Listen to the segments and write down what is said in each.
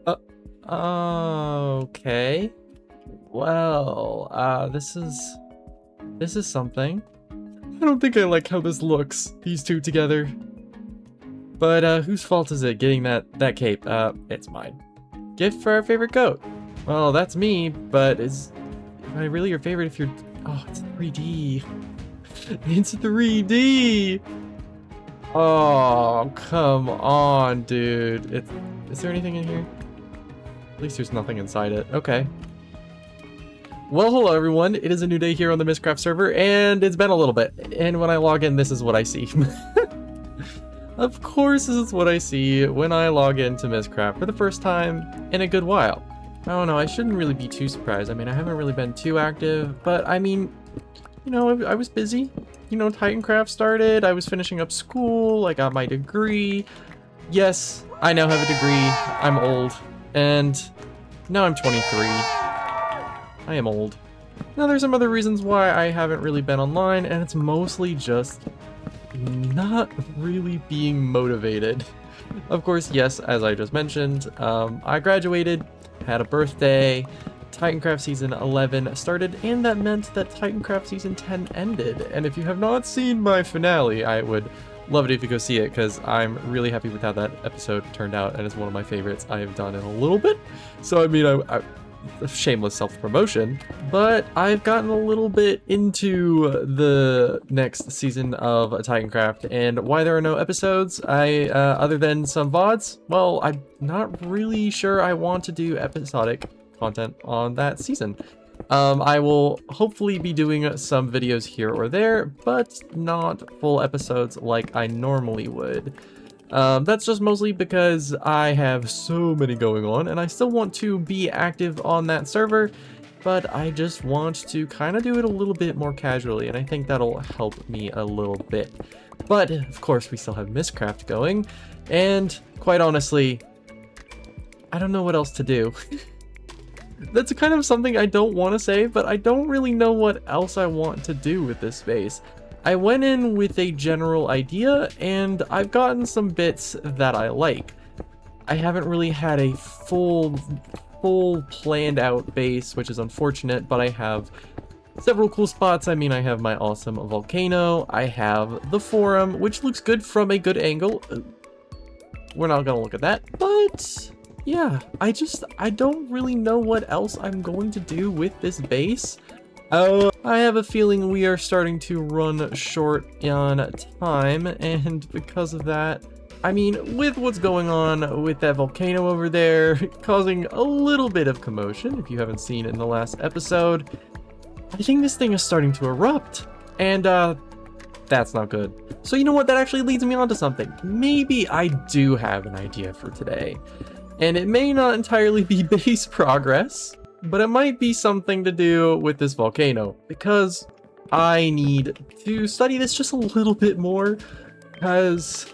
Uh, okay. Well, this is something. I don't think I like how this looks, these two together. But whose fault is it getting that cape? It's mine. Gift for our favorite goat. Well, that's me, but am I really your favorite if you're... Oh, it's 3D. It's 3D! Oh, come on, dude. Is there anything in here? At least there's nothing inside it. Okay. Well, hello everyone. It is a new day here on the Mistcraft server, and it's been a little bit. And when I log in, this is what I see. Of course, this is what I see when I log into Mistcraft for the first time in a good while. I don't know, I shouldn't really be too surprised. I mean, I haven't really been too active, but I mean, you know, I was busy. You know, timecraft started, I was finishing up school, I got my degree. Yes, I now have a degree. I'm old. And now I'm 23. I am old. Now there's some other reasons why I haven't really been online, and it's mostly just not really being motivated. Of course, yes, as I just mentioned, I graduated, had a birthday, Titancraft Season 11 started, and that meant that Titancraft Season 10 ended. And if you have not seen my finale, I would love it if you go see it, because I'm really happy with how that episode turned out, and it's one of my favorites I have done in a little bit. So I mean, I shameless self-promotion, but I've gotten a little bit into the next season of Titancraft, and why there are no episodes, other than some VODs, well, I'm not really sure I want to do episodic content on that season. I will hopefully be doing some videos here or there, but not full episodes like I normally would. That's just mostly because I have so many going on, and I still want to be active on that server, but I just want to kind of do it a little bit more casually, and I think that'll help me a little bit. But, of course, we still have Mistcraft going, and quite honestly, I don't know what else to do. That's kind of something I don't want to say, but I don't really know what else I want to do with this space. I went in with a general idea, and I've gotten some bits that I like. I haven't really had a full planned out base, which is unfortunate, but I have several cool spots. I mean, I have my awesome volcano, I have the forum, which looks good from a good angle. We're not gonna look at that, but yeah, I don't really know what else I'm going to do with this base. I have a feeling we are starting to run short on time, and because of that, I mean, with what's going on with that volcano over there, causing a little bit of commotion, if you haven't seen in the last episode, I think this thing is starting to erupt, and that's not good. So you know what, that actually leads me on to something. Maybe I do have an idea for today, and it may not entirely be base progress, but it might be something to do with this volcano, because I need to study this just a little bit more, because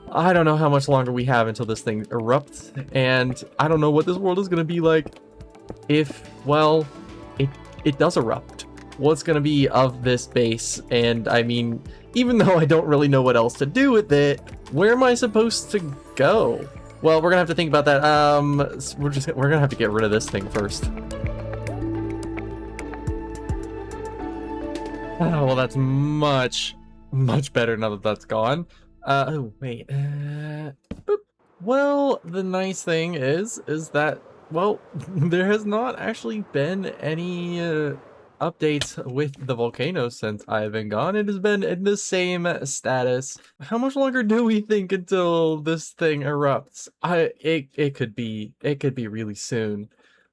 I don't know how much longer we have until this thing erupts, and I don't know what this world is going to be like if, well, it does erupt. What's going to be of this base? And I mean, even though I don't really know what else to do with it, where am I supposed to go? Well, we're gonna have to think about that. We're gonna have to get rid of this thing first. Oh, well, that's much better now that that's gone. Oh, wait. Boop. Well, the nice thing is that, well, there has not actually been any updates with the volcano since I've been gone. It has been in the same status. How much longer do we think until this thing erupts? It could be really soon.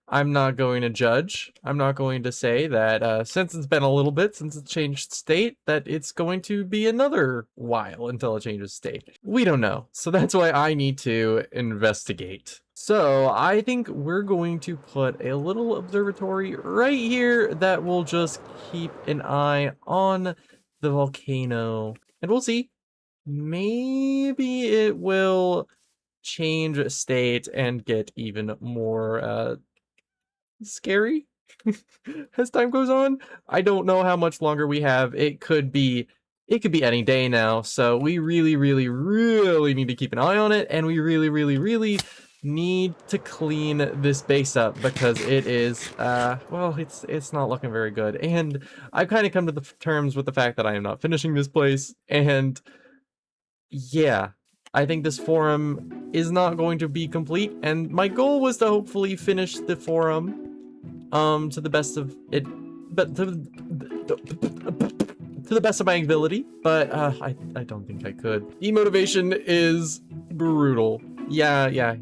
I'm not going to judge. I'm not going to say that since it's been a little bit since it changed state, that it's going to be another while until it changes state. We don't know. So that's why I need to investigate. So I think we're going to put a little observatory right here that will just keep an eye on the volcano. And we'll see. Maybe it will change state and get even more scary as time goes on. I don't know how much longer we have. It could be any day now, so we really need to keep an eye on it, and we really need to clean this base up because it is, well, it's not looking very good. And I've kind of come to the terms with the fact that I am not finishing this place, and yeah, I think this forum is not going to be complete, and my goal was to hopefully finish the forum, to the best of it, but to the best of my ability, but I don't think I could. Demotivation is brutal. Yeah,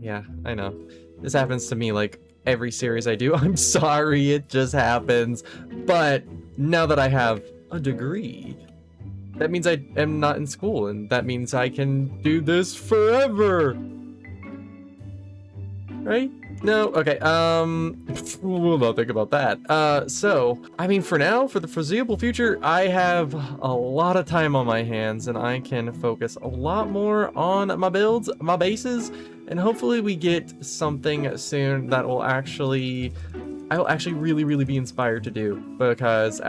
I know. This happens to me like every series I do. I'm sorry, it just happens. But now that I have a degree, that means I am not in school, and that means I can do this forever. Right? No? Okay, we'll not think about that. So, I mean, for now, for the foreseeable future, I have a lot of time on my hands, and I can focus a lot more on my builds, my bases, and hopefully we get something soon that will actually, I will actually really be inspired to do, because,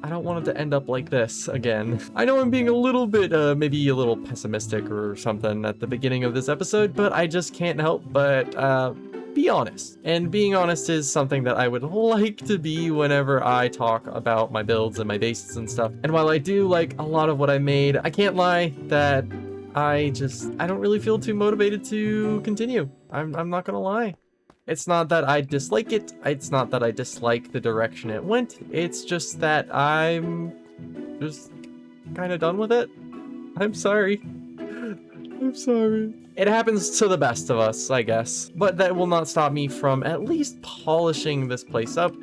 I don't want it to end up like this again. I know I'm being a little bit, maybe a little pessimistic or something at the beginning of this episode, but I just can't help but, be honest. And being honest is something that I would like to be whenever I talk about my builds and my bases and stuff. And while I do like a lot of what I made, I can't lie that I don't really feel too motivated to continue. I'm not gonna lie. It's not that I dislike it, it's not that I dislike the direction it went, it's just that I'm just kind of done with it. I'm sorry. I'm sorry. It happens to the best of us, I guess. But that will not stop me from at least polishing this place up,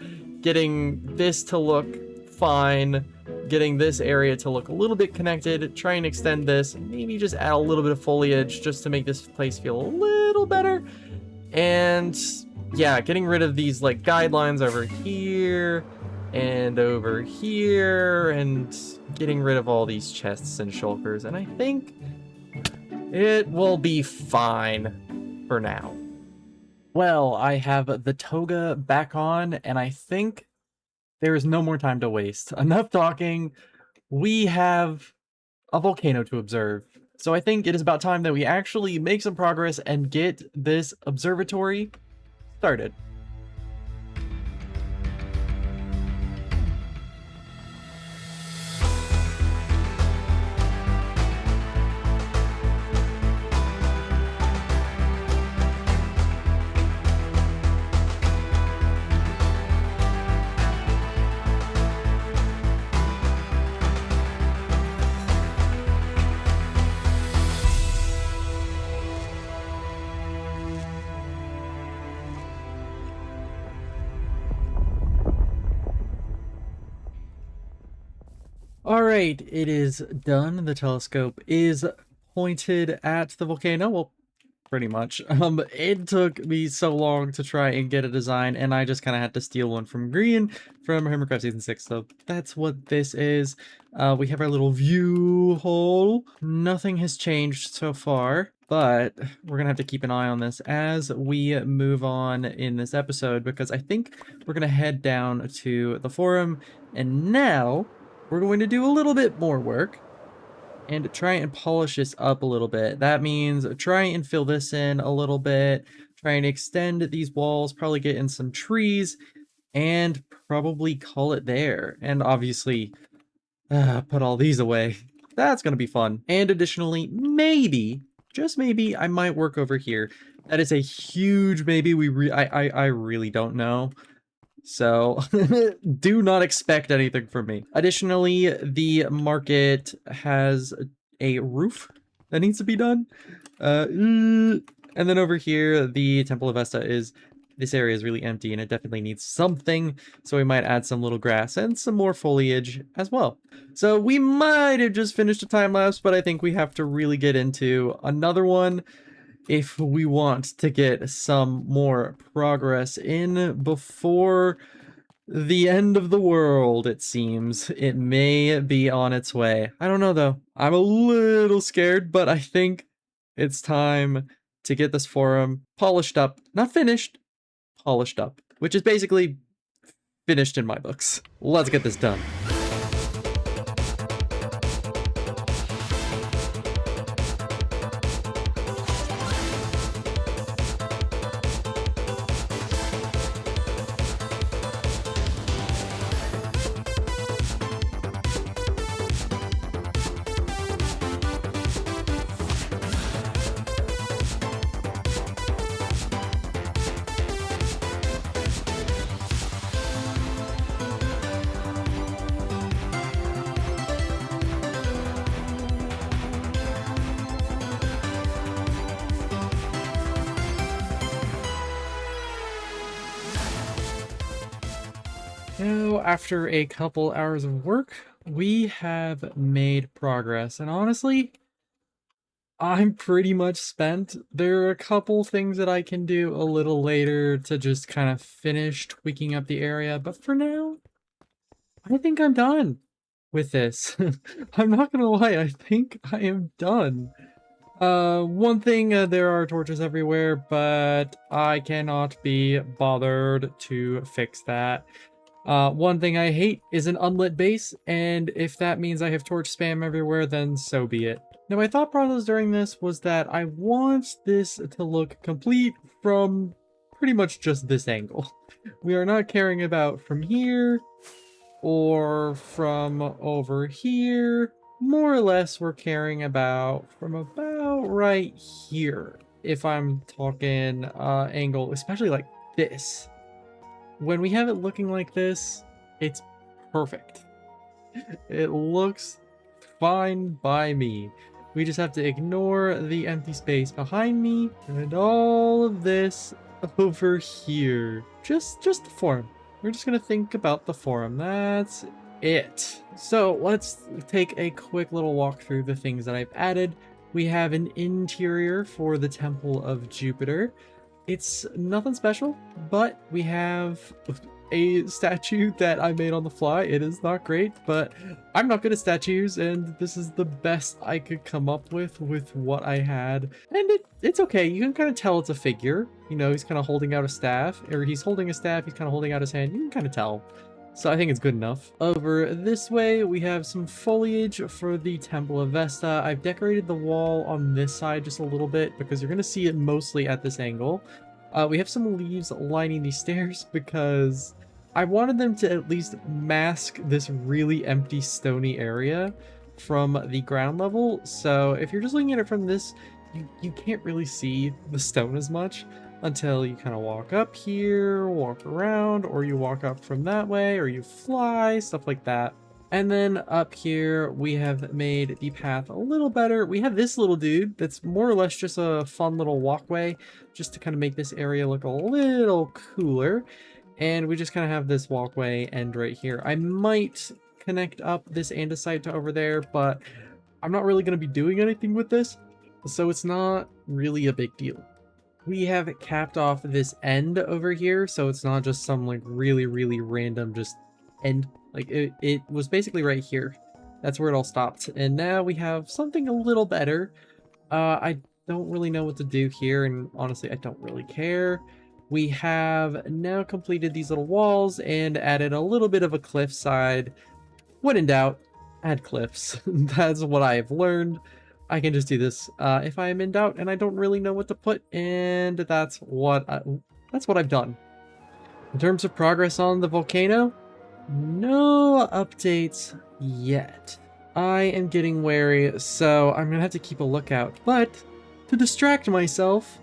getting this to look fine, getting this area to look a little bit connected, try and extend this, maybe just add a little bit of foliage just to make this place feel a little better. And yeah, getting rid of these like guidelines over here and over here, and getting rid of all these chests and shulkers, and I think it will be fine for now. Well, I have the toga back on, and I think there is no more time to waste. Enough talking. We have a volcano to observe. So I think it is about time that we actually make some progress and get this observatory started. Alright, it is done. The telescope is pointed at the volcano. Well, pretty much. It took me so long to try and get a design, and I just kind of had to steal one from Green from Hermitcraft Season 6, so that's what this is. We have our little view hole. Nothing has changed so far, but we're gonna have to keep an eye on this as we move on in this episode, because I think we're gonna head down to the forum, and now we're going to do a little bit more work and try and polish this up a little bit. That means try and fill this in a little bit, try and extend these walls, probably get in some trees, and probably call it there. And obviously, put all these away. That's going to be fun. And additionally, maybe, just maybe, I might work over here. That is a huge maybe. I really don't know. So do not expect anything from me. Additionally, the market has a roof that needs to be done. And then over here, the Temple of Vesta this area is really empty and it definitely needs something. So we might add some little grass and some more foliage as well. So we might have just finished a time lapse, but I think we have to really get into another one if we want to get some more progress in before the end of the world, it seems. It may be on its way. I don't know, though. I'm a little scared, but I think it's time to get this forum polished up. Not finished, polished up, which is basically finished in my books. Let's get this done. Now, after a couple hours of work, we have made progress, and honestly, I'm pretty much spent. There are a couple things that I can do a little later to just kind of finish tweaking up the area, but for now, I think I'm done with this. I'm not gonna lie, I think I am done. One thing, there are torches everywhere, but I cannot be bothered to fix that. One thing I hate is an unlit base, and if that means I have torch spam everywhere, then so be it. Now, my thought process during this was that I want this to look complete from pretty much just this angle. We are not caring about from here or from over here. More or less, we're caring about from about right here. If I'm talking angle, especially like this. When we have it looking like this, it's perfect. It looks fine by me. We just have to ignore the empty space behind me and all of this over here. Just the forum. We're just gonna think about the forum. That's it. So let's take a quick little walk through the things that I've added. We have an interior for the Temple of Jupiter. It's nothing special, but we have a statue that I made on the fly. It is not great, but I'm not good at statues, and this is the best I could come up with what I had. And it's okay. You can kind of tell it's a figure. You know, he's kind of holding out a staff, or he's holding a staff, he's kind of holding out his hand. You can kind of tell. So I think it's good enough. Over this way, we have some foliage for the Temple of Vesta. I've decorated the wall on this side just a little bit because you're going to see it mostly at this angle. We have some leaves lining these stairs because I wanted them to at least mask this really empty stony area from the ground level. So if you're just looking at it from this, you can't really see the stone as much until you kind of walk up here, walk around, or you walk up from that way, or you fly, stuff like that. And then up here, we have made the path a little better. We have this little dude that's more or less just a fun little walkway, just to kind of make this area look a little cooler. And we just kind of have this walkway end right here. I might connect up this andesite to over there, but I'm not really going to be doing anything with this, so it's not really a big deal. We have capped off this end over here, so it's not just some like really random just end. Like it was basically right here. That's where it all stopped. And now we have something a little better. I don't really know what to do here, and honestly, I don't really care. We have now completed these little walls and added a little bit of a cliffside. When in doubt, add cliffs. That's what I have learned. I can just do this if I am in doubt and I don't really know what to put, and that's what I've done. In terms of progress on the volcano, no updates yet. I am getting wary, so I'm gonna have to keep a lookout. But to distract myself,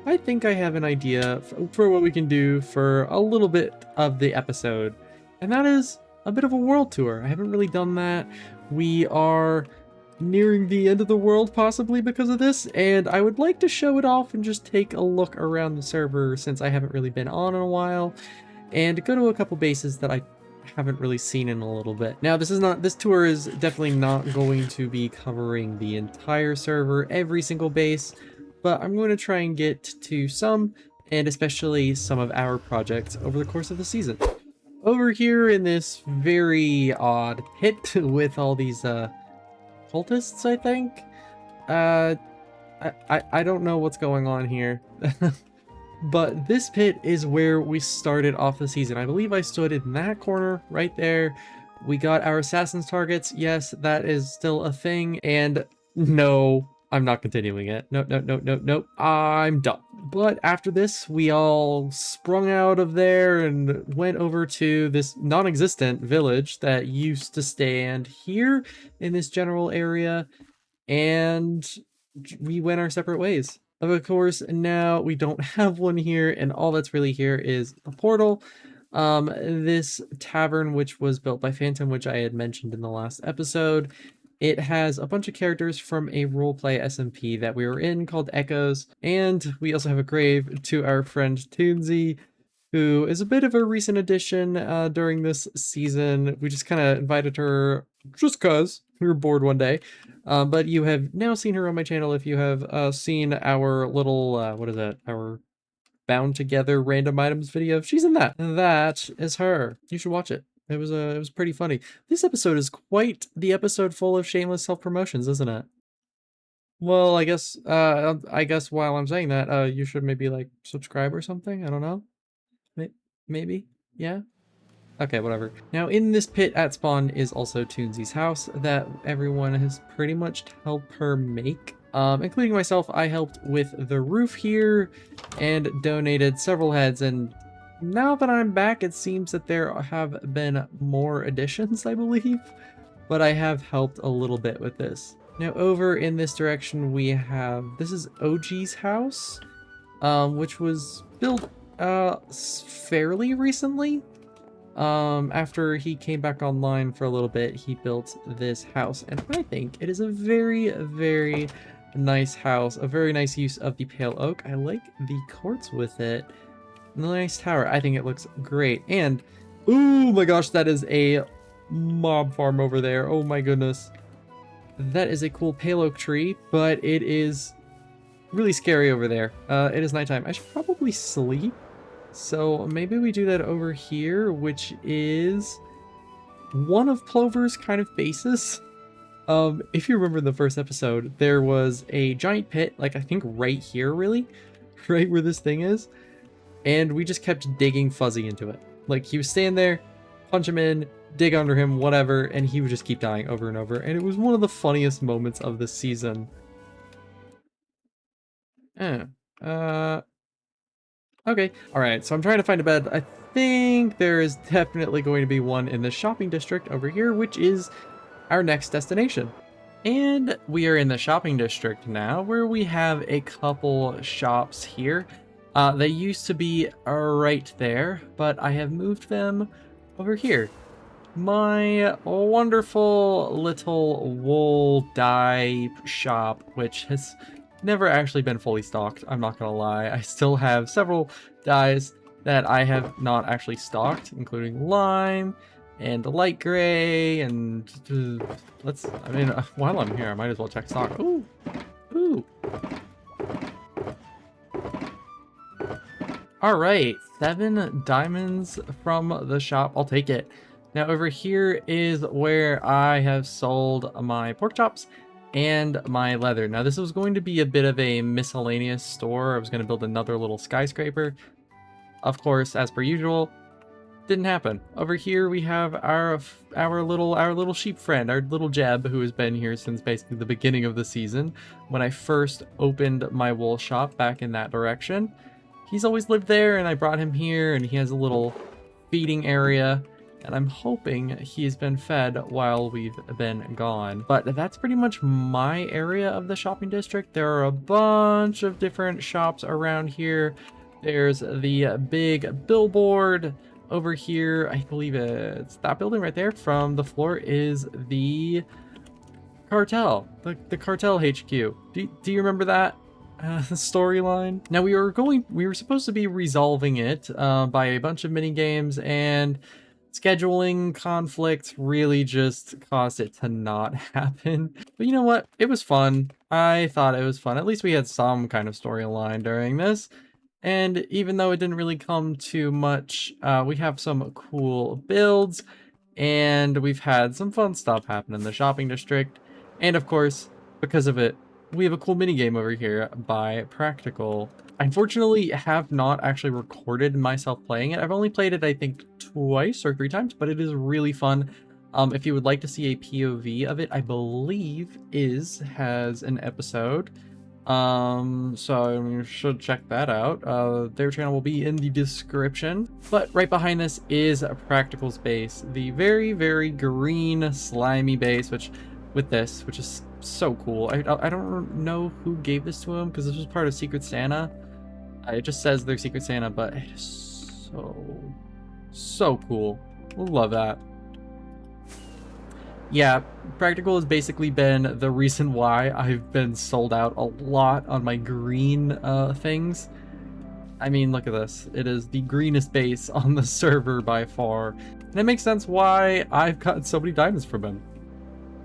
I think I have an idea for what we can do for a little bit of the episode, and that is a bit of a world tour. I haven't really done that. We are nearing the end of the world possibly because of this, and I would like to show it off and just take a look around the server since I haven't really been on in a while, and go to a couple bases that I haven't really seen in a little bit. Now, this tour is definitely not going to be covering the entire server, every single base, but I'm going to try and get to some, and especially some of our projects over the course of the season. Over here in this very odd pit with all these cultists, I think. I don't know what's going on here. But this pit is where we started off the season. I believe I stood in that corner right there. We got our assassin's targets. Yes, that is still a thing. And no, I'm not continuing it. Nope. I'm done. But after this, we all sprung out of there and went over to this non-existent village that used to stand here in this general area. And we went our separate ways. Of course, now we don't have one here, and all that's really here is a portal. This tavern, which was built by Phantom, which I had mentioned in the last episode, it has a bunch of characters from a roleplay SMP that we were in called Echoes, and we also have a grave to our friend Toonsy. who is a bit of a recent addition during this season. We just kind of invited her just because we were bored one day. But you have now seen her on my channel if you have seen our little, what is that? Our bound together random items video. She's in that. That is her. You should watch it. It was pretty funny. This episode is quite the episode full of shameless self-promotions, isn't it? Well, I guess while I'm saying that, you should maybe like subscribe or something. I don't know. Maybe? Yeah? Okay, whatever. Now, in this pit at spawn is also Toonsy's house that everyone has pretty much helped her make. Including myself, I helped with the roof here and donated several heads, and now that I'm back, it seems that there have been more additions, I believe, but I have helped a little bit with this. Now, over in this direction, we have, this is OG's house, which was built fairly recently. After he came back online for a little bit, he built this house, and I think it is a very, very nice house, a very nice use of the pale oak. I like the quartz with it. Nice tower. I think it looks great. And oh my gosh, that is a mob farm over there. Oh my goodness. That is a cool pale oak tree, but it is really scary over there. It is nighttime. I should probably sleep. So maybe we do that over here, which is one of Plover's kind of bases. If you remember the first episode, there was a giant pit, like I think right here, really, right where this thing is. And we just kept digging Fuzzy into it. Like he was standing there, punch him in, dig under him, whatever, and he would just keep dying over and over. And it was one of the funniest moments of the season. Okay, alright, so I'm trying to find a bed. I think there is definitely going to be one in the shopping district over here, which is our next destination. And we are in the shopping district now, where we have a couple shops here. They used to be right there, but I have moved them over here. My wonderful little wool dye shop, which has never actually been fully stocked, I'm not gonna lie. I still have several dyes that I have not actually stocked, including lime and light gray, and while I'm here, I might as well check stock. Ooh. All right, 7 diamonds from the shop. I'll take it. Now over here is where I have sold my pork chops and my leather. Now this was going to be a bit of a miscellaneous store. I was going to build another little skyscraper. Of course, as per usual, didn't happen. Over here we have our little sheep friend, our little Jeb, who has been here since basically the beginning of the season when I first opened my wool shop back in that direction. He's always lived there, and I brought him here, and he has a little feeding area, and I'm hoping he's been fed while we've been gone. But that's pretty much my area of the shopping district. There are a bunch of different shops around here. There's the big billboard over here. I believe it's that building right there. From the floor is the cartel, the cartel HQ. Do you remember that storyline? Now we were supposed to be resolving it by a bunch of mini games, and scheduling conflicts really just caused it to not happen. But you know what? It was fun. I thought it was fun. At least we had some kind of storyline during this. And even though it didn't really come to much, we have some cool builds, and we've had some fun stuff happen in the shopping district. And of course, because of it, we have a cool minigame over here by Practical. I unfortunately have not actually recorded myself playing it. I've only played it, I think, twice or 3 times, but it is really fun. If you would like to see a POV of it, I believe has an episode. So you should check that out. Their channel will be in the description. But right behind this is a Practical's base, the very, very green, slimy base, which is so cool. I don't know who gave this to him, because this was part of Secret Santa. It just says they're Secret Santa, but it is so cool. Love that. Yeah, Practical has basically been the reason why I've been sold out a lot on my green things. I mean, look at this. It is the greenest base on the server by far. And it makes sense why I've gotten so many diamonds from him.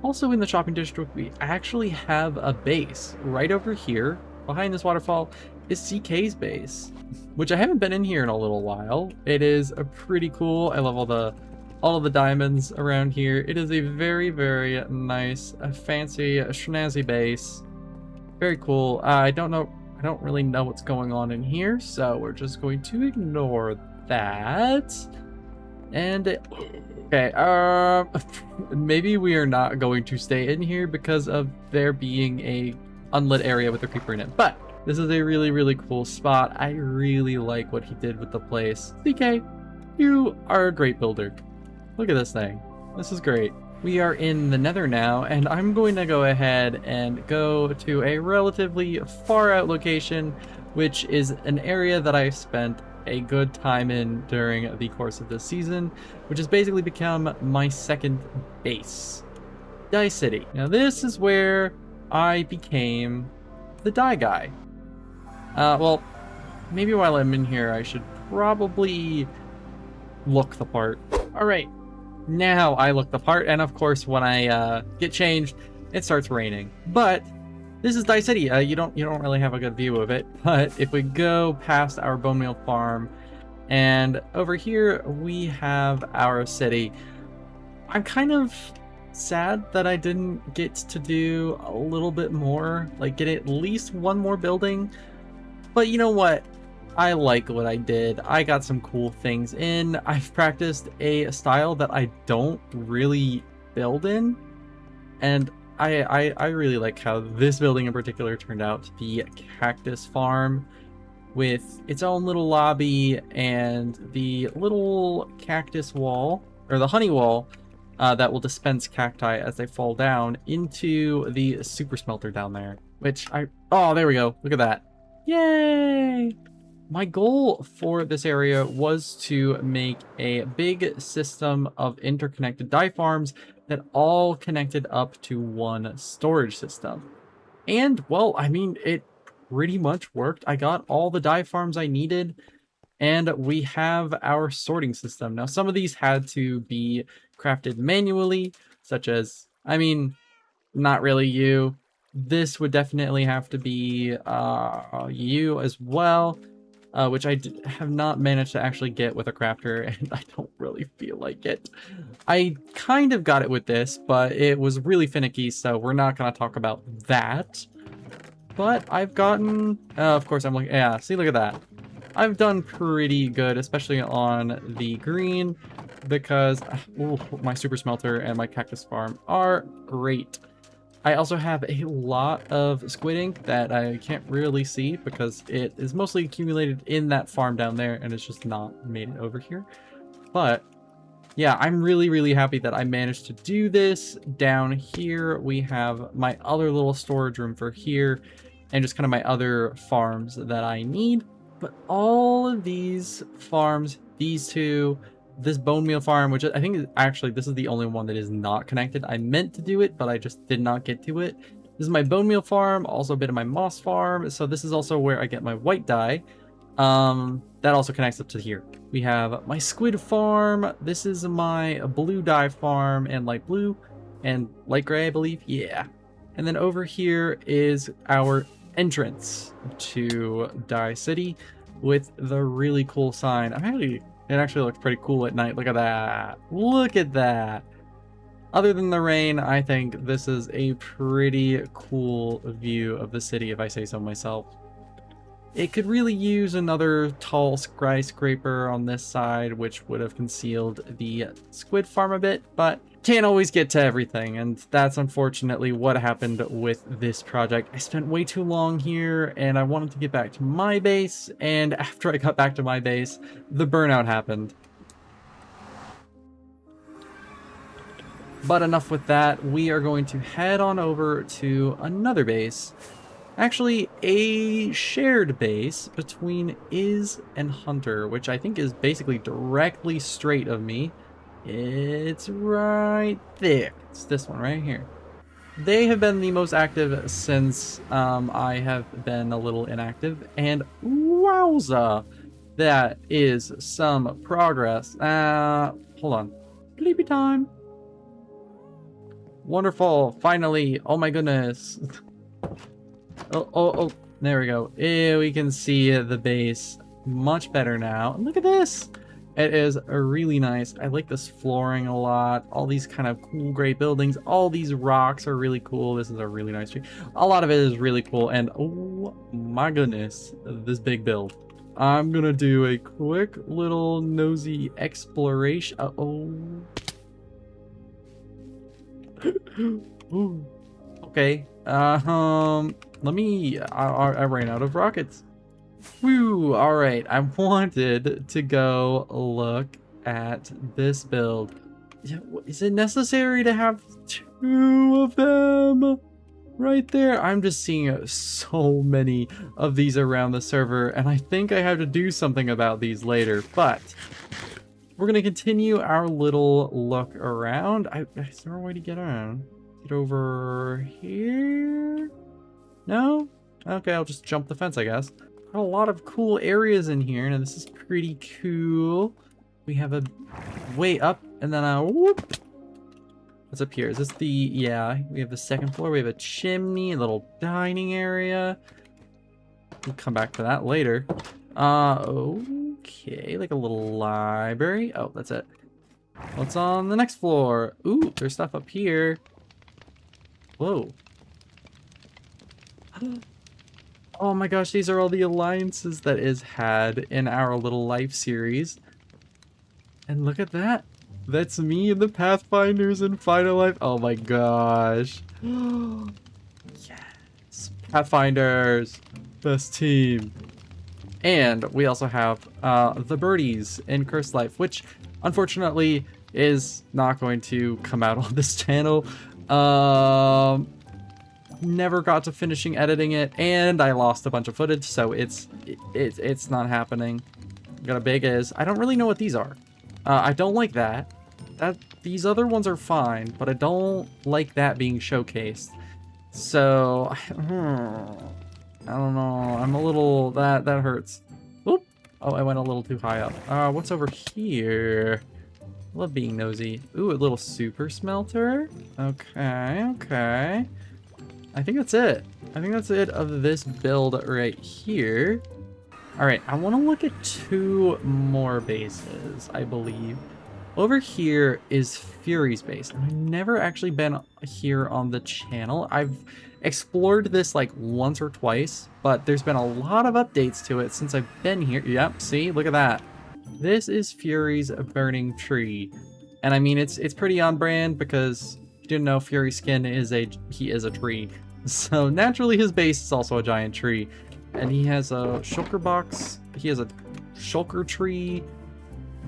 Also in the shopping district, we actually have a base right over here. Behind this waterfall is CK's base, which I haven't been in here in a little while. It is a pretty cool. I love all of the diamonds around here. It is a very, very nice, fancy, schnazzy base. Very cool. I don't really know what's going on in here, so we're just going to ignore that. And okay, maybe we are not going to stay in here because of there being a unlit area with a creeper in it. But this is a really, really cool spot. I really like what he did with the place. CK, you are a great builder. Look at this thing. This is great. We are in the Nether now, and I'm going to go ahead and go to a relatively far out location, which is an area that I spent a good time in during the course of this season, which has basically become my second base, Dye City. Now this is where I became the dye guy. Well, maybe while I'm in here, I should probably look the part. All right. Now I look the part, and of course when I get changed, it starts raining. But this is Dye City. You don't really have a good view of it. But if we go past our bone meal farm, and over here we have our city. I'm kind of sad that I didn't get to do a little bit more, like get at least one more building. But you know what? I like what I did. I got some cool things in. I've practiced a style that I don't really build in, and I really like how this building in particular turned out to be a cactus farm with its own little lobby and the little cactus wall, or the honey wall, that will dispense cacti as they fall down into the super smelter down there, which oh, there we go. Look at that. Yay! My goal for this area was to make a big system of interconnected dye farms that all connected up to one storage system. And, well, I mean, it pretty much worked. I got all the dye farms I needed, and we have our sorting system. Now, some of these had to be crafted manually, such as, I mean, not really you. This would definitely have to be you as well. Which I have not managed to actually get with a crafter, and I don't really feel like it. I kind of got it with this, but it was really finicky, so we're not going to talk about that. But I've gotten... of course, I'm looking... Yeah, see, look at that. I've done pretty good, especially on the green, because my super smelter and my cactus farm are great. I also have a lot of squid ink that I can't really see because it is mostly accumulated in that farm down there and it's just not made it over here. But yeah, I'm really, really happy that I managed to do this. Down here, we have my other little storage room for here and just kind of my other farms that I need. But all of these farms, these two, this bone meal farm, which I think is actually, this is the only one that is not connected. I meant to do it, but I just did not get to it. This is my bone meal farm, also a bit of my moss farm. So this is also where I get my white dye. That also connects up to here. We have my squid farm. This is my blue dye farm and light blue and light gray, I believe. Yeah. And then over here is our entrance to Dye City with the really cool sign. It actually looks pretty cool at night. Look at that. Look at that. Other than the rain, I think this is a pretty cool view of the city, if I say so myself. It could really use another tall skyscraper on this side, which would have concealed the squid farm a bit, but can't always get to everything, and that's unfortunately what happened with this project. I spent way too long here, and I wanted to get back to my base, and after I got back to my base, the burnout happened. But enough with that, we are going to head on over to another base. Actually, a shared base between Iz and Hunter, which I think is basically directly straight of me. It's right there. It's this one right here. they have been the most active since I have been a little inactive, and wowza, that is some progress. Hold on. Sleepy time. Wonderful. Finally. Oh my goodness. Oh. There we go. We can see the base much better now. And look at this. It is really nice. I like this flooring a lot. All these kind of cool gray buildings. All these rocks are really cool. This is a really nice tree. A lot of it is really cool. And oh my goodness, this big build. I'm gonna do a quick little nosy exploration. Ooh. Okay. Let me. I ran out of rockets. Whew. All right. I wanted to go look at this build. Is it necessary to have 2 of them right there? I'm just seeing so many of these around the server, and I think I have to do something about these later. But we're gonna continue our little look around. Is there a way to get around? Get over here? No? Okay, I'll just jump the fence, I guess. Got a lot of cool areas in here. Now this is pretty cool. We have a way up and then a whoop. What's up here? Is this the, yeah, we have the second floor. We have a chimney, a little dining area. We'll come back to that later. Okay, like a little library. Oh, that's it. What's on the next floor? Ooh, there's stuff up here. Whoa. Oh my gosh, these are all the alliances that is had in our little life series. And look at that. That's me and the Pathfinders in Final Life. Oh my gosh. Yes. Pathfinders. Best team. And we also have the birdies in Cursed Life, which unfortunately is not going to come out on this channel. Never got to finishing editing it, and I lost a bunch of footage, so it's not happening. Got a big is. I don't really know what these are. I don't like that. These other ones are fine, but I don't like that being showcased. So I don't know. I'm a little that hurts. Oop. Oh, I went a little too high up. What's over here? Love being nosy. Ooh, a little super smelter. Okay. I think that's it. I think that's it of this build right here. All right, I want to look at 2 more bases, I believe. Over here is Fury's base. I've never actually been here on the channel. I've explored this like once or twice, but there's been a lot of updates to it since I've been here. Yep, see, look at that. This is Fury's burning tree. And I mean, it's pretty on brand because you didn't know Fury Skin he is a tree. So naturally his base is also a giant tree. And he has a shulker box. He has a shulker tree.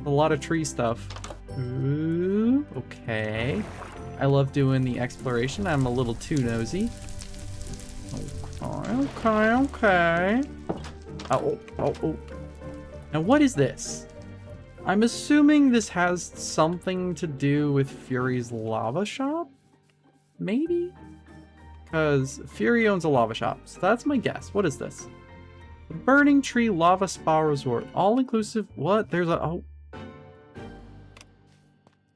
A lot of tree stuff. Ooh, okay. I love doing the exploration. I'm a little too nosy. Okay. Oh. Now what is this? I'm assuming this has something to do with Fury's lava shop? Maybe? Because Fury owns a lava shop, so that's my guess. What is this? The Burning Tree Lava Spa Resort. All-inclusive... What? There's a... Oh.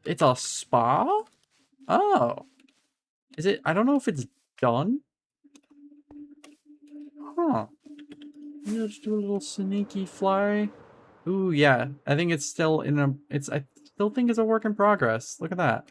It's a spa? Oh. Is it... I don't know if it's done. Huh. Maybe I'll just do a little sneaky fly. Ooh, yeah. I think it's still in a... I still think it's a work in progress. Look at that.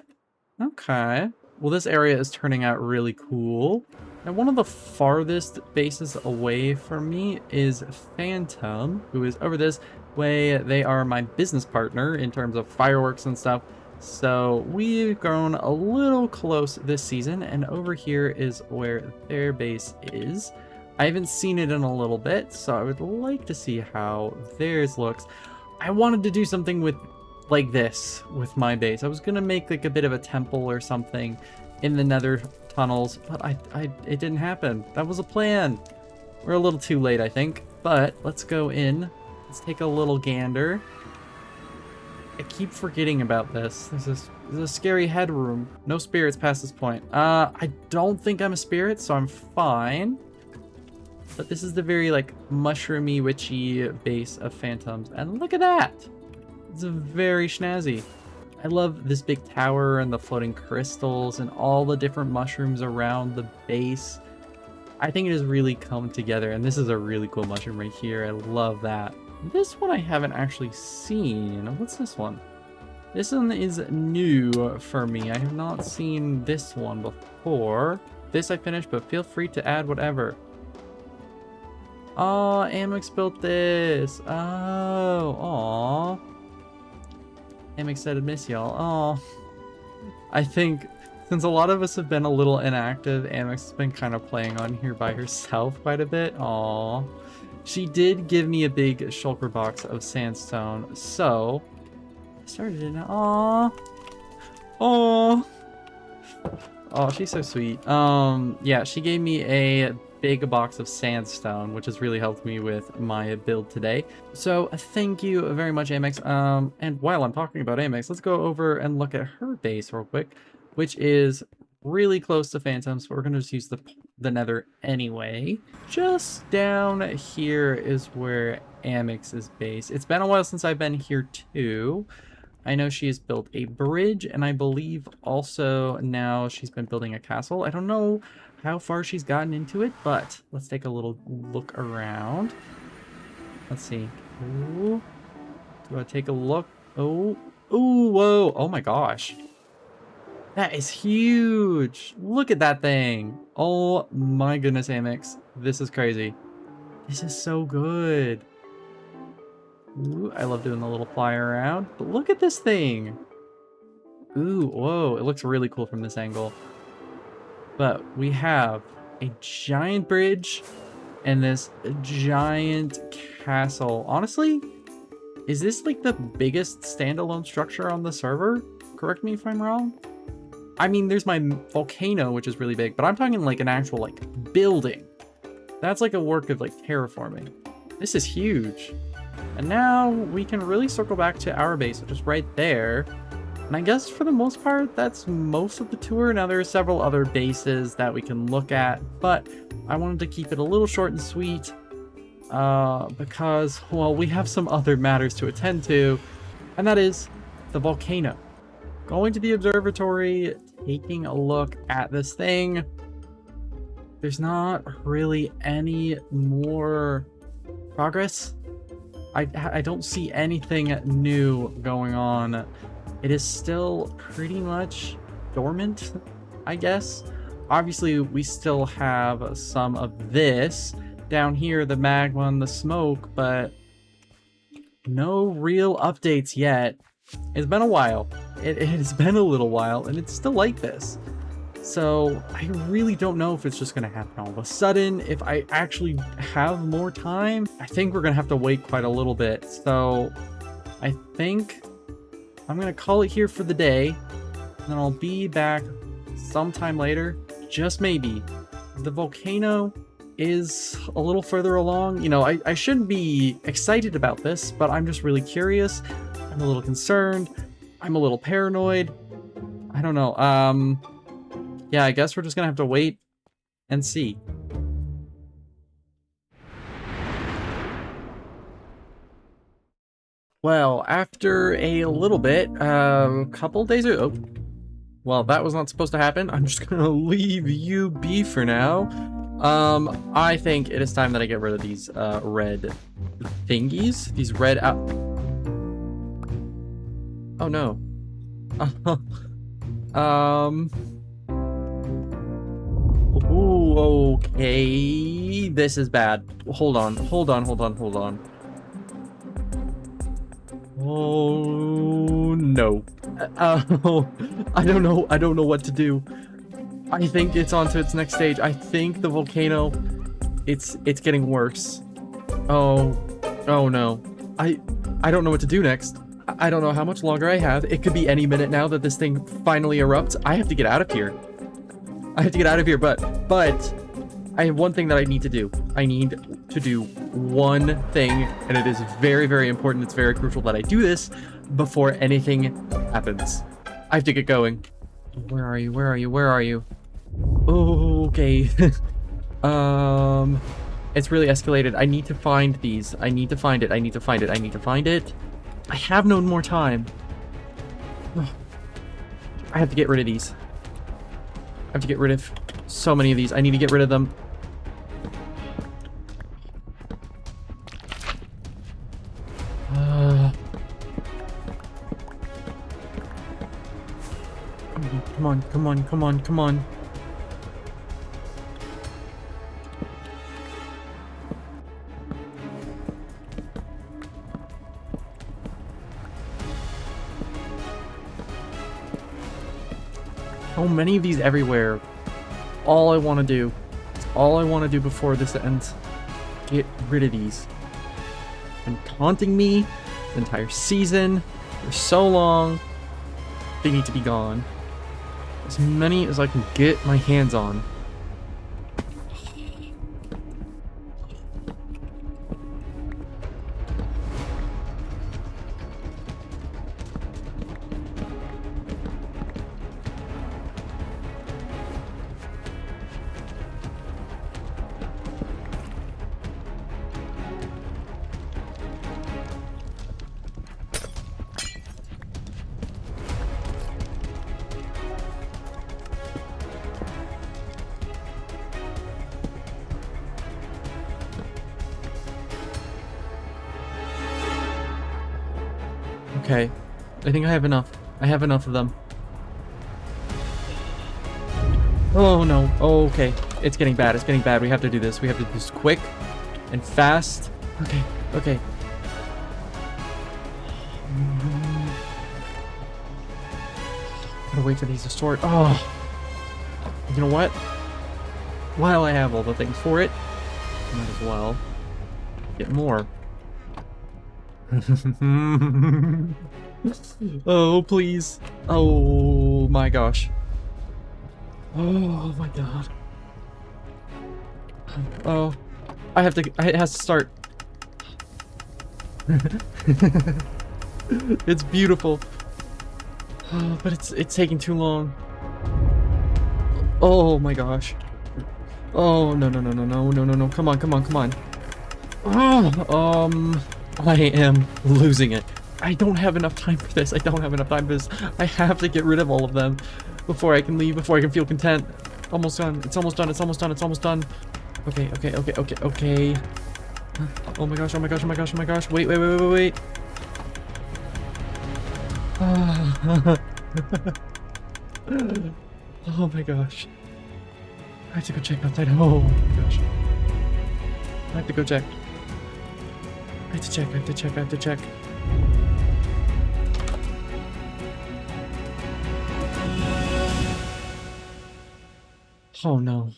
Okay. Well, this area is turning out really cool. And one of the farthest bases away from me is Phantom, who is over this way. They are my business partner in terms of fireworks and stuff. So we've grown a little close this season, and over here is where their base is. I haven't seen it in a little bit, so I would like to see how theirs looks. I wanted to do something with like this with my base. I was gonna make like a bit of a temple or something in the nether tunnels, but it didn't happen. That was a plan. We're a little too late, I think, but let's go in. Let's take a little gander. I keep forgetting about this. There's this This is a scary headroom. No spirits past this point. I don't think I'm a spirit, so I'm fine. But this is the very, like, mushroomy, witchy base of phantoms. And look at that! It's very snazzy. I love this big tower and the floating crystals and all the different mushrooms around the base. I think it has really come together, and this is a really cool mushroom right here. I love that. This one I haven't actually seen. What's this one? This one is new for me. I have not seen this one before. This I finished, but feel free to add whatever. Oh, Amix built this. Oh, aw. Amix said I'd miss y'all. Oh. I think since a lot of us have been a little inactive, Amix has been kind of playing on here by herself quite a bit. Aw. She did give me a big shulker box of sandstone, so I started it. Aw. Aw. Oh, she's so sweet. Yeah, she gave me a big box of sandstone, which has really helped me with my build today. So thank you very much, Amix. And while I'm talking about Amix, let's go over and look at her base real quick, which is really close to phantoms, but we're gonna just use the nether anyway. Just down here is where Amix's base. It's been a while since I've been here too. I know she has built a bridge, and I believe also now she's been building a castle. I don't know how far she's gotten into it, but let's take a little look around. Let's see. Ooh. Do I take a look? Oh, ooh, whoa. Oh my gosh. That is huge. Look at that thing. Oh my goodness, Amix. This is crazy. This is so good. Ooh, I love doing the little fly around. But look at this thing. Ooh, whoa. It looks really cool from this angle. But we have a giant bridge and this giant castle. Honestly, is this like the biggest standalone structure on the server? Correct me if I'm wrong. I mean, there's my volcano, which is really big, but I'm talking like an actual like building. That's like a work of like terraforming. This is huge. And now we can really circle back to our base, which is right there. And I guess for the most part, that's most of the tour. Now there are several other bases that we can look at, but I wanted to keep it a little short and sweet because, well, we have some other matters to attend to, and that is the volcano. Going to the observatory, taking a look at this thing. There's not really any more progress. I don't see anything new going on. It is still pretty much dormant, I guess. Obviously, we still have some of this down here, the magma and the smoke, but no real updates yet. It's been a while. It has been a little while, and it's still like this. So I really don't know if it's just going to happen all of a sudden. If I actually have more time, I think we're going to have to wait quite a little bit. So I think I'm going to call it here for the day, and then I'll be back sometime later, just maybe. The volcano is a little further along. You know, I shouldn't be excited about this, but I'm just really curious. I'm a little concerned. I'm a little paranoid. I don't know. Yeah, I guess we're just gonna have to wait and see. Well, after a little bit, couple days ago, well, that was not supposed to happen. I'm just gonna leave you be for now. I think it is time that I get rid of these red thingies. These red out. Oh no. Ooh, okay. This is bad. Hold on. Oh no. I don't know what to do. I think it's on to its next stage. I think the volcano, it's getting worse. Oh no. I don't know what to do next. I don't know how much longer I have. It could be any minute now that this thing finally erupts. I have to get out of here. But I have one thing that I need to do. I need to do one thing, and it is very, very important. It's very crucial that I do this before anything happens. I have to get going. Where are you? Where are you? Where are you? Oh, okay. It's really escalated. I need to find these. I need to find it. I need to find it. I need to find it. I have no more time. Ugh. I have to get rid of these. I have to get rid of so many of these. I need to get rid of them. Come on, come on, come on, come on. So many of these everywhere. All I want to do, all I want to do before this ends, get rid of these. And taunting me the entire season for so long. They need to be gone. As many as I can get my hands on. Okay, I think I have enough. I have enough of them. Oh no, oh, okay. It's getting bad, it's getting bad. We have to do this. We have to do this quick and fast. Okay, okay. Gotta wait for these to sort. Oh! You know what? While I have all the things for it, might as well get more. Oh, please. Oh my gosh. Oh my god. Oh. I have to, it has to start. It's beautiful. Oh, but it's taking too long. Oh my gosh. Oh, no, no, no, no, no, no, no, no. Come on, come on, come on. Oh, I am losing it. I don't have enough time for this. I don't have enough time for this. I have to get rid of all of them before I can leave, before I can feel content. Almost done. It's almost done. It's almost done. It's almost done. Okay, okay, okay, okay, okay. Oh my gosh, oh my gosh, oh my gosh, oh my gosh. Wait, wait, wait, wait, wait. Oh my gosh. I have to go check outside. Oh my gosh. I have to go check. I have to check, I have to check, I have to check. Oh no.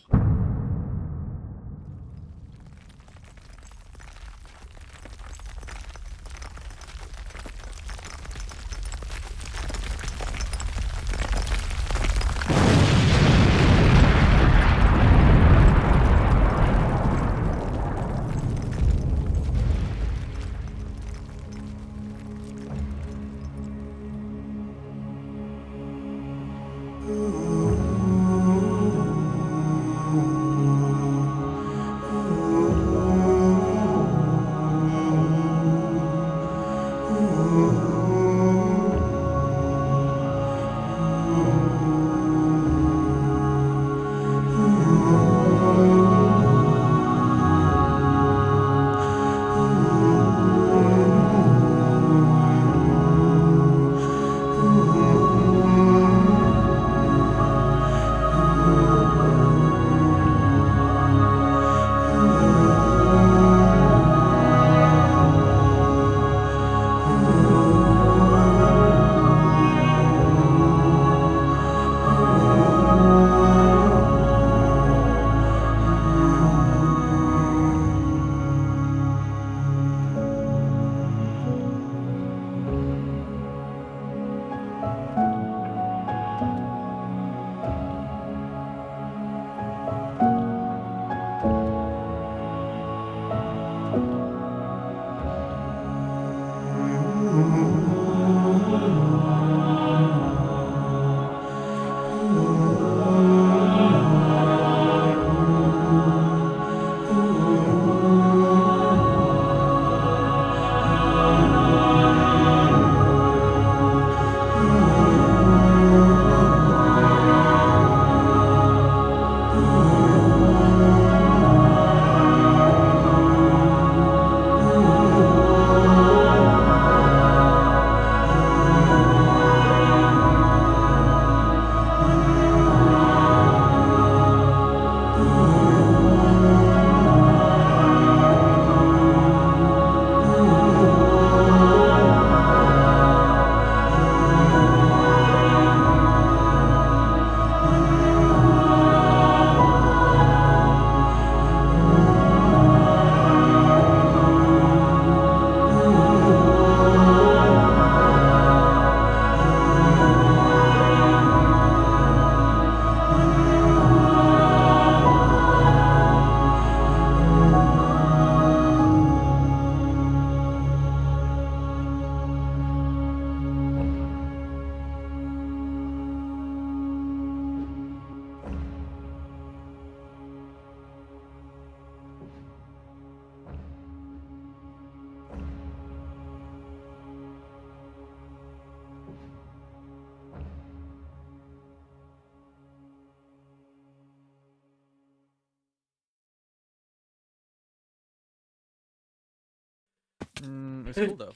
It was cool though.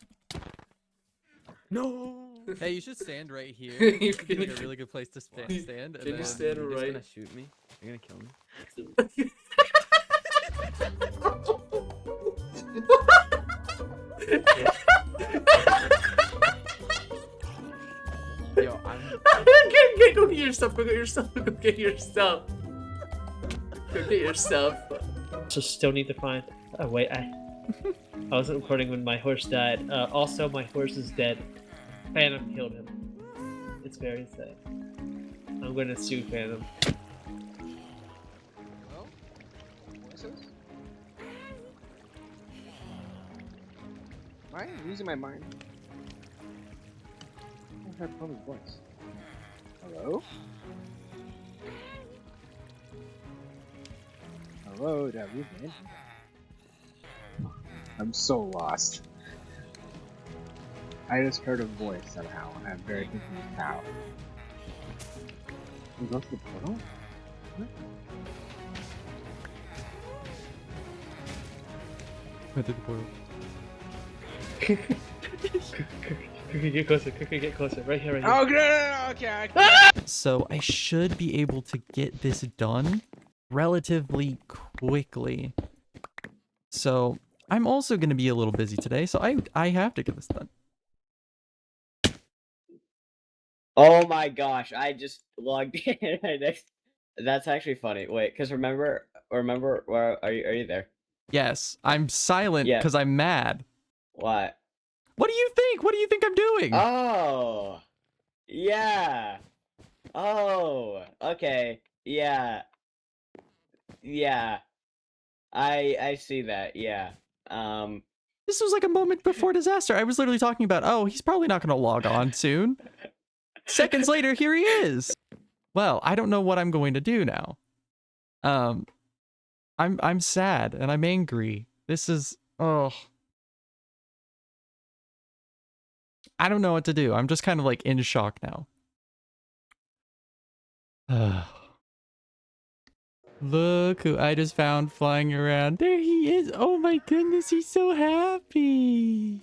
No. Hey, you should stand right here. It's like a really good place to stand. And Can you then stand you're right? just gonna shoot me. You're gonna kill me. Yo, Go get your stuff. Go get your stuff. Go get your stuff. Go get your stuff. So still need to find. Oh wait, I wasn't recording when my horse died. Also, my horse is dead. Phantom killed him. It's very sad. I'm gonna sue Phantom. Hello? Voices? Am I losing my mind? I heard Chloe's voice. Hello? Hello, did I lose my internet? I'm so lost. I just heard a voice somehow, and I'm very confused now. We go to the portal? What? Went through the portal. Cookie, get closer. Cookie, get closer. Right here, right here. Oh, no, okay. So I should be able to get this done relatively quickly. So I'm also going to be a little busy today, so I have to get this done. Oh my gosh, I just logged in right next. That's actually funny. Wait, because remember, where are you there? Yes, I'm silent Yeah. because I'm mad. What? What do you think? What do you think I'm doing? Oh, yeah. Oh, okay. Yeah. Yeah. I see that. Yeah. This was like a moment before disaster. I was literally talking about, oh, he's probably not going to log on soon. Seconds later, here he is. Well, I don't know what I'm going to do now. I'm sad and I'm angry. This is, oh. I don't know what to do. I'm just kind of like in shock now. Look who I just found flying around. There he is. Oh my goodness, he's so happy.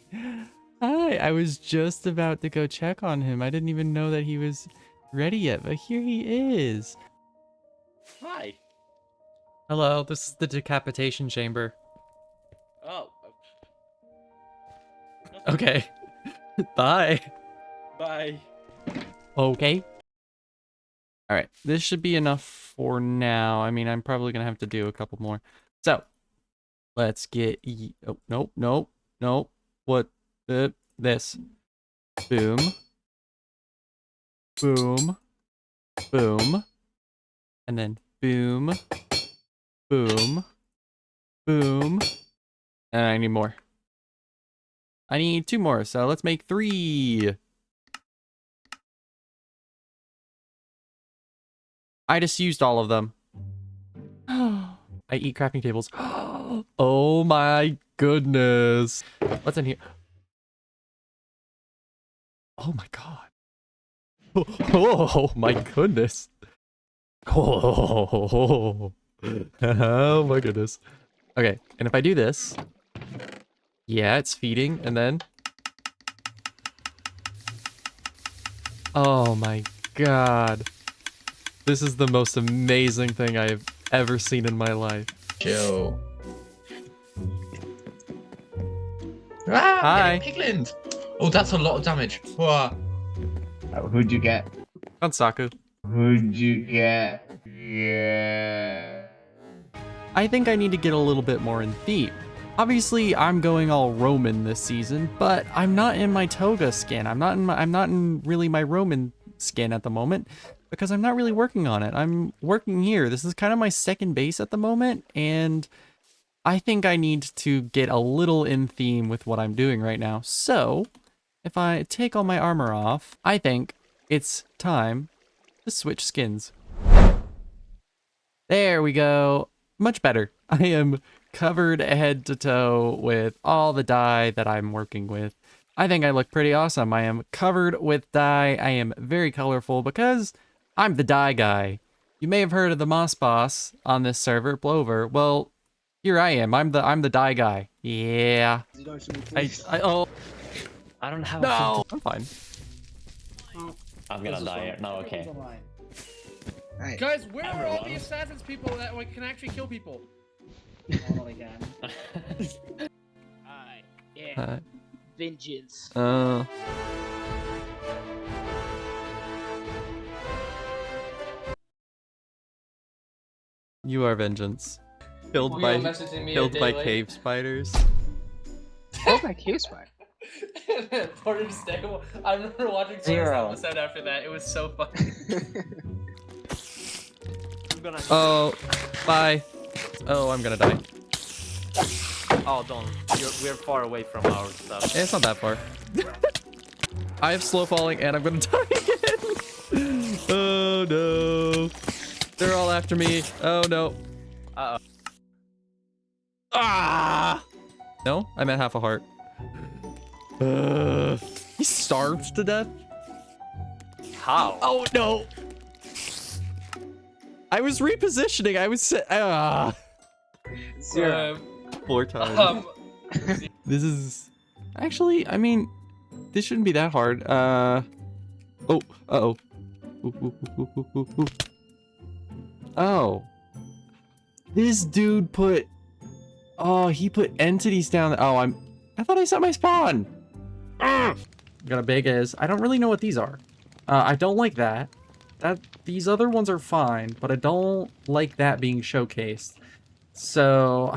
Hi, I was just about to go check on him. I didn't even know that he was ready yet, but here he is. Hi. Hello, this is the decapitation chamber. Oh. Okay. Bye. Bye. Okay. All right, this should be enough for now. I mean, I'm probably gonna have to do a couple more. So, let's get. Oh, nope, nope, nope. What? This. Boom. Boom. Boom. And then boom. Boom. Boom. And I need more. I need 2 more, so let's make 3. I just used all of them. I eat crafting tables. Oh my goodness. What's in here? Oh my god. Oh my goodness. Oh my goodness. Okay, and if I do this, yeah, it's feeding, and then... Oh my god. This is the most amazing thing I've ever seen in my life. Chill. Ah, Hi. Pigland. Oh, that's a lot of damage. Whoa. Who'd you get? Kansaku. Who'd you get? Yeah. I think I need to get a little bit more in theme. Obviously, I'm going all Roman this season, but I'm not in my toga skin. I'm not in really my Roman skin at the moment because I'm not really working on it. I'm working here. This is kind of my second base at the moment, and I think I need to get a little in theme with what I'm doing right now. So, if I take all my armor off, I think it's time to switch skins. There we go. Much better. I am covered head to toe with all the dye that I'm working with. I think I look pretty awesome. I am covered with dye. I am very colorful because I'm the dye guy. You may have heard of the Moss Boss on this server, Blover. Well, Here I am. I'm the die guy. Yeah. Oh I don't have no. I'm fine. I'm gonna die. No, okay. Guys, where are all the assassins people that can actually kill people? Oh my god. Uh, Vengeance. You are vengeance. Killed Were you by messaging me a killed day by late? cave spiders. Oh, my cave spider. Porter just I remember watching first episode after that. It was so funny. Oh, bye. Oh, I'm gonna die. Oh, don't. We're far away from our stuff. It's not that far. I have slow falling and I'm gonna die again. Oh no. They're all after me. Oh no. Uh-oh. Ah! No, I'm at half a heart. He starved to death? How? Oh no. I was repositioning. I was Zero. 4 times. This is actually, I mean, this shouldn't be that hard. Oh, uh-oh. Ooh. Oh. This dude put, oh, he put entities down. Oh, I thought I set my spawn. Got a big as, I don't really know what these are. I don't like that. These other ones are fine, but I don't like that being showcased. So,